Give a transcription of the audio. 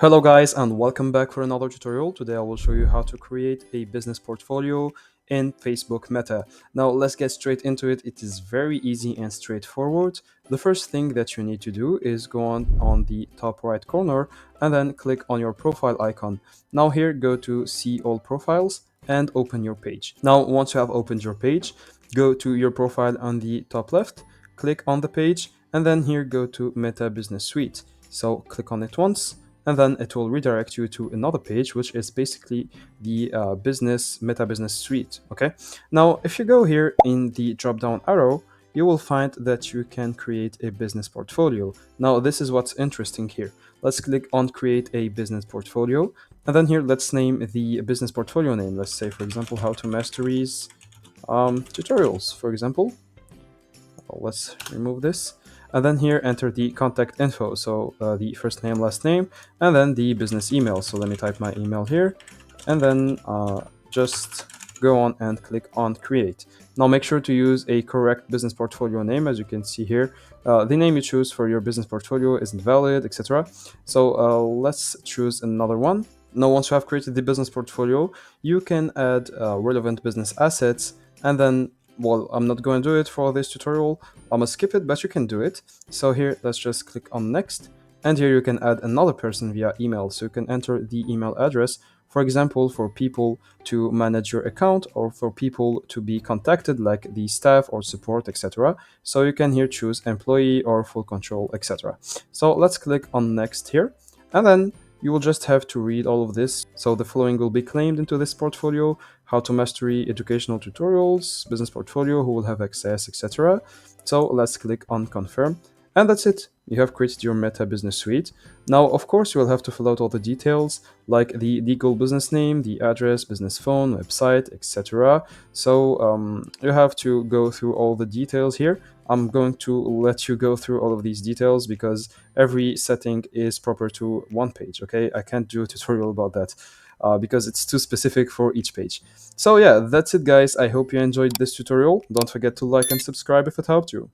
Hello guys and welcome back for another tutorial. Today I will show you how to create a business portfolio in Facebook Meta. Now let's get straight into it. It is very easy and straightforward. The first thing that you need to do is go on the top right corner and then click on your profile icon. Now here go to see all profiles and open your page. Now once you have opened your page, go to your profile on the top left, click on the page and then here go to Meta Business Suite. So click on it once and then it will redirect you to another page, which is basically the Meta Business Suite. Okay. Now, if you go here in the drop down arrow, you will find that you can create a business portfolio. Now, this is what's interesting here. Let's click on create a business portfolio. And then here, let's name the business portfolio name. Let's say, for example, how to masteries tutorials, for example. Let's remove this. And then here, enter the contact info. So the first name, last name, and then the business email. So let me type my email here and then just go on and click on create. Now make sure to use a correct business portfolio name. As you can see here, the name you choose for your business portfolio isn't valid, etc. So let's choose another one. Now once you have created the business portfolio, you can add relevant business assets and then well, I'm not going to do it for this tutorial. I'm gonna skip it, but you can do it. So here, let's just click on next. And here you can add another person via email. So you can enter the email address, for example, for people to manage your account or for people to be contacted like the staff or support, etc. So you can here choose employee or full control, etc. So let's click on next here. And then you will just have to read all of this. So the following will be claimed into this portfolio: how to mastery educational tutorials, business portfolio, who will have access, etc. So let's click on confirm. And that's it. You have created your Meta Business Suite. Now, of course, you will have to fill out all the details like the legal business name, the address, business phone, website, etc. So you have to go through all the details here. I'm going to let you go through all of these details because every setting is proper to one page, okay? I can't do a tutorial about that because it's too specific for each page. So yeah, that's it guys. I hope you enjoyed this tutorial. Don't forget to like and subscribe if it helped you.